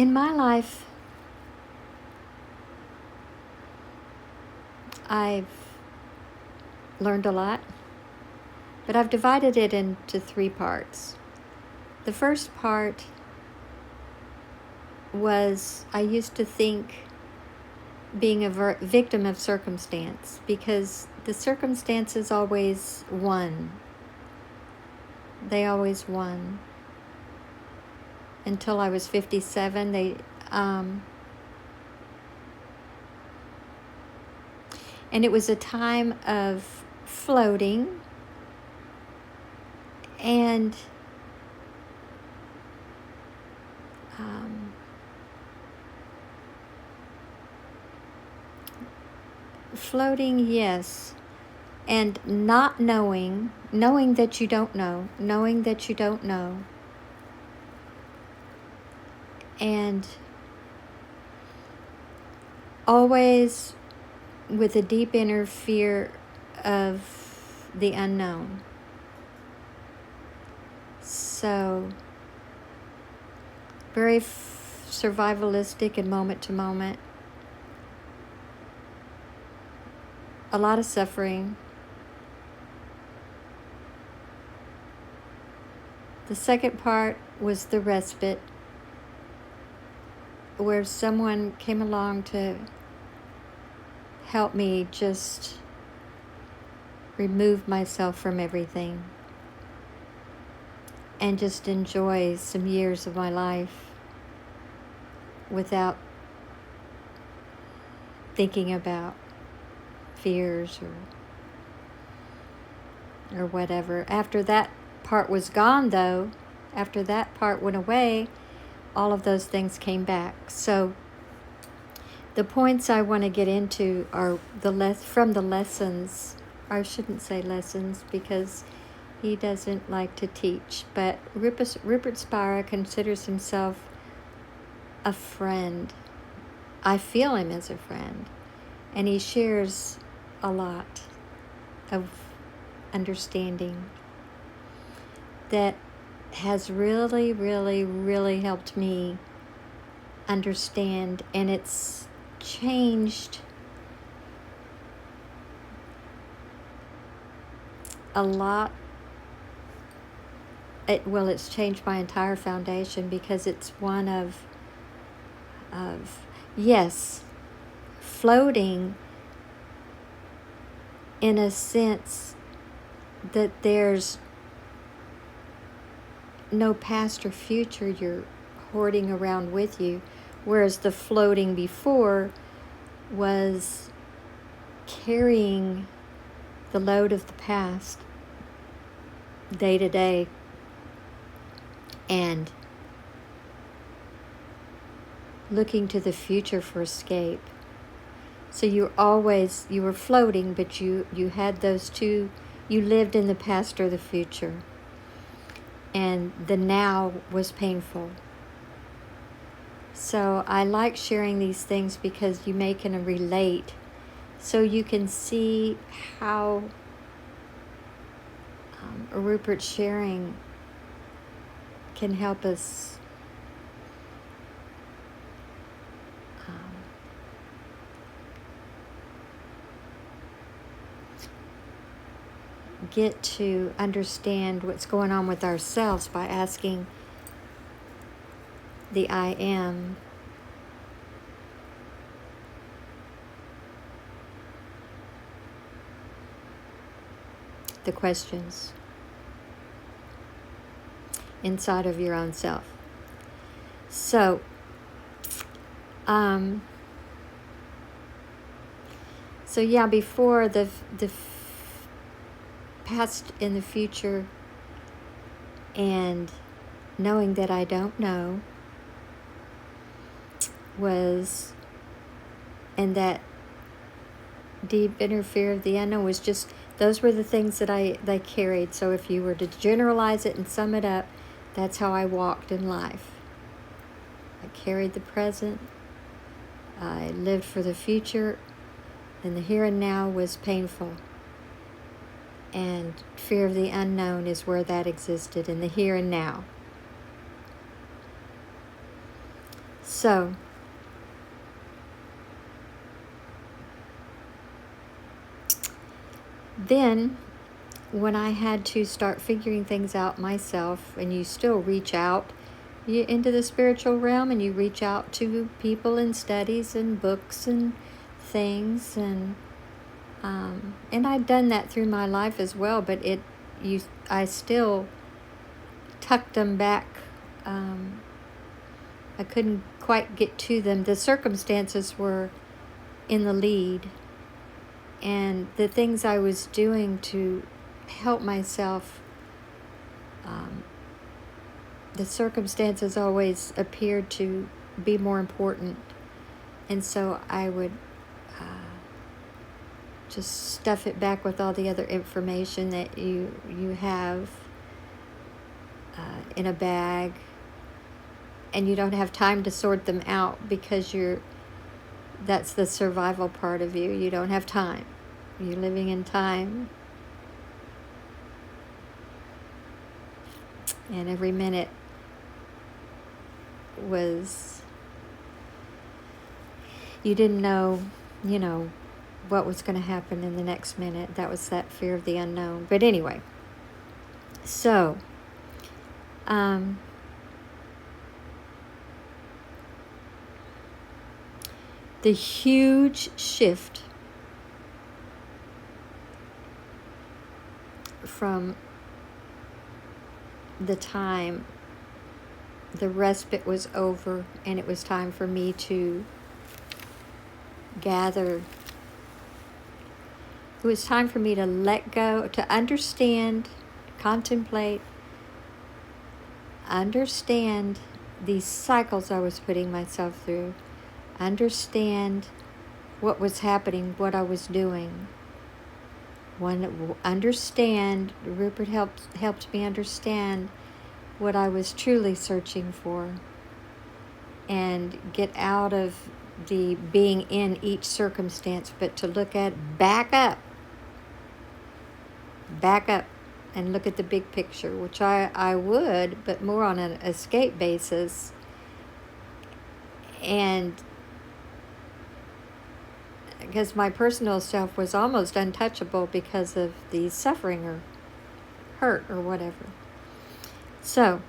In my life, I've learned a lot, but I've divided it into 3 parts. The first part was I used to think being a victim of circumstance, because the circumstances always won. They always won. Until I was 57, and it was a time of floating and floating, yes, and not knowing that you don't know, knowing that you don't know, and always with a deep inner fear of the unknown. So very survivalistic and moment to moment. A lot of suffering. The second part was the respite, where someone came along to help me just remove myself from everything and just enjoy some years of my life without thinking about fears or whatever. After that part was gone, though, after that part went away, all of those things came back. So the points I want to get into are from the lessons. I shouldn't say lessons because he doesn't like to teach, but Rupert Spira considers himself a friend. I feel him as a friend, and he shares a lot of understanding that has really, really, really helped me understand, and it's changed a lot. It's changed my entire foundation, because it's one of yes, floating in a sense that there's no past or future you're hoarding around with you, whereas the floating before was carrying the load of the past day to day and looking to the future for escape. So you were floating, but you had those two. You lived in the past or the future, and the now was painful. So I like sharing these things because you can relate, so you can see how Rupert's sharing can help us get to understand what's going on with ourselves by asking the I am the questions inside of your own self. So before the past and the future, and knowing that I don't know and that deep inner fear of the unknown was just, those were the things that I carried. So if you were to generalize it and sum it up, that's how I walked in life. I carried the present, I lived for the future, and the here and now was painful. And fear of the unknown is where that existed, in the here and now. So, then when I had to start figuring things out myself, and you still reach out into the spiritual realm, and you reach out to people and studies and books and things, and I'd done that through my life as well, but I still tucked them back. I couldn't quite get to them. The circumstances were in the lead, and the things I was doing to help myself, the circumstances always appeared to be more important, and so I would just stuff it back with all the other information that you have in a bag, and you don't have time to sort them out because that's the survival part of you. You don't have time. You're living in time. And every minute was, you didn't know, what was going to happen in the next minute. That was that fear of the unknown. But anyway, so, the huge shift from the time the respite was over and it was time for me to gather. It was time for me to let go, to understand, contemplate, understand these cycles I was putting myself through, understand what was happening, what I was doing. Rupert helped me understand what I was truly searching for, and get out of the being in each circumstance, but to look at back up and look at the big picture, which I would, but more on an escape basis. And because my personal self was almost untouchable because of the suffering or hurt or whatever. So,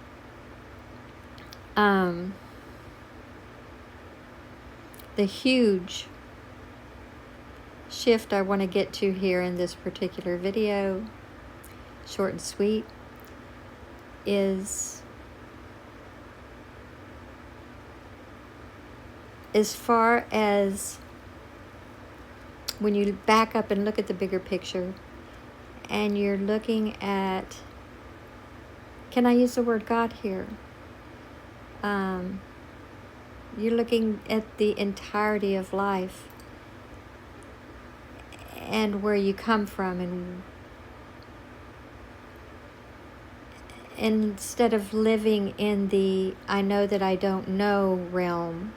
the huge shift I want to get to here in this particular video, short and sweet, is as far as when you back up and look at the bigger picture, and you're looking at, can I use the word God here? You're looking at the entirety of life and where you come from, and instead of living in the I know that I don't know realm,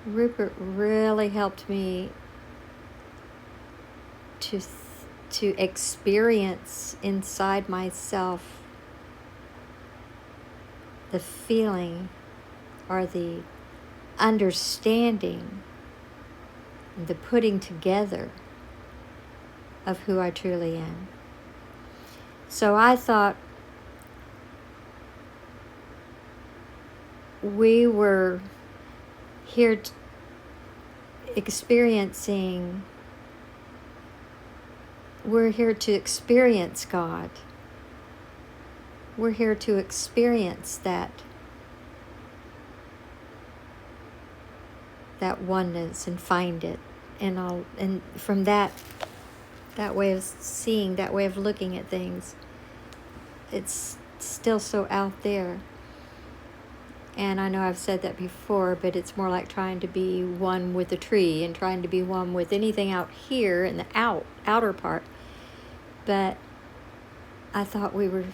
Rupert really helped me to experience inside myself the feeling or the understanding, the putting together of who I truly am. So I thought we were here we're here to experience God. We're here to experience that oneness and find it, and from that way of seeing, that way of looking at things, it's still so out there. And I know I've said that before, but it's more like trying to be one with the tree and trying to be one with anything out here in the outer part. But I thought we were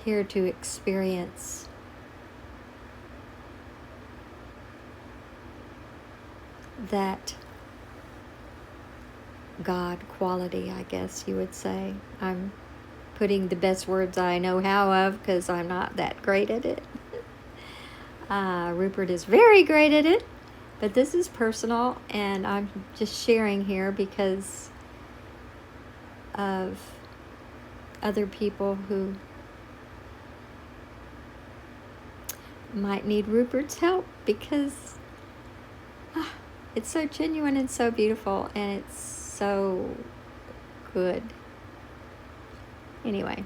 here to experience that God quality, I guess you would say. I'm putting the best words I know how of, because I'm not that great at it. Rupert is very great at it, but this is personal, and I'm just sharing here because of other people who might need Rupert's help, because it's so genuine and so beautiful, and it's so good. Anyway,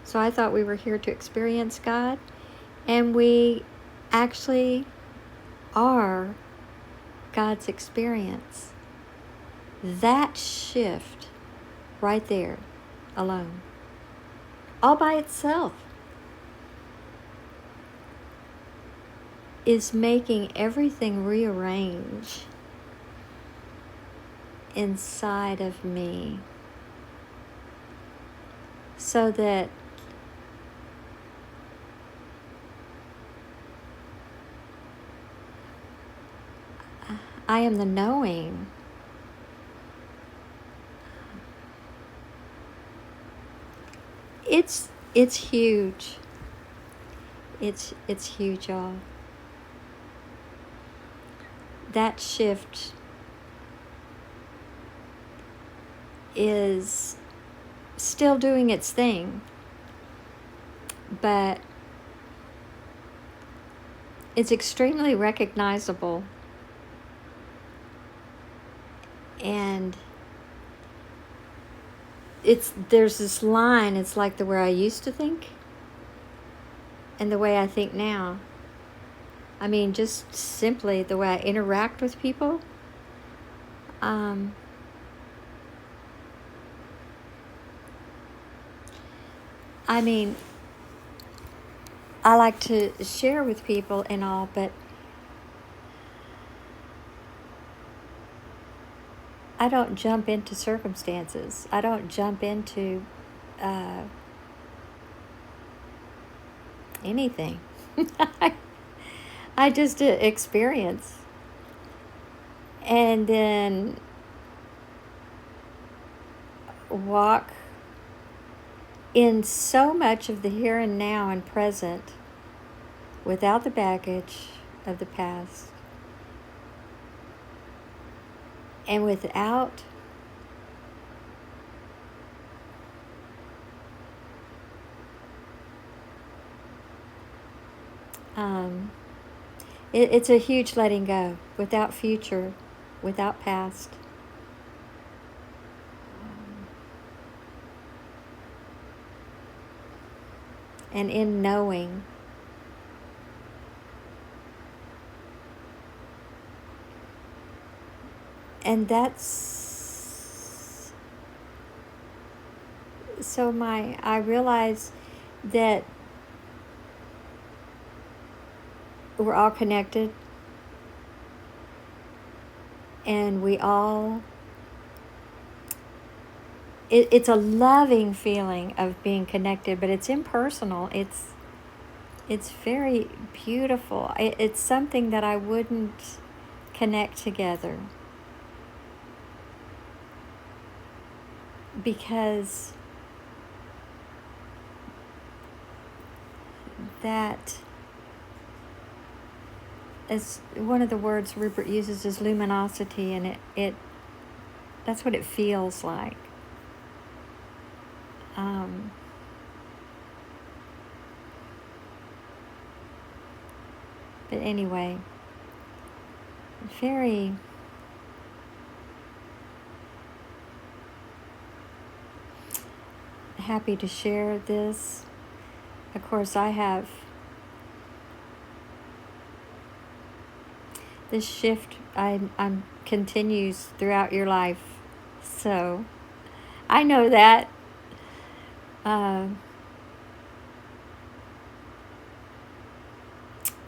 so I thought we were here to experience God, and we actually are God's experience. That shift right there alone, all by itself, is making everything rearrange inside of me, so that I am the knowing. It's huge. It's huge, y'all. That shift is still doing its thing, but it's extremely recognizable, and there's this line. It's like the way I used to think and the way I think now. I mean, just simply the way I interact with people. I mean, I like to share with people and all, but I don't jump into circumstances. I don't jump into anything. I just experience. And then walk in so much of the here and now and present, without the baggage of the past, and without it's a huge letting go, without future, without past. And in knowing. And that's so I realize that we're all connected, and we all, it's a loving feeling of being connected, but it's impersonal. It's very beautiful. It's something that I wouldn't connect together, because that is one of the words Rupert uses, is luminosity, and it that's what it feels like. But anyway, very happy to share this. Of course, I have this shift. I'm continues throughout your life, so I know that.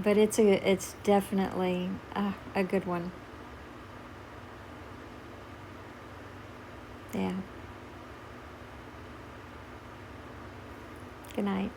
But it's definitely a good one. Yeah. Good night.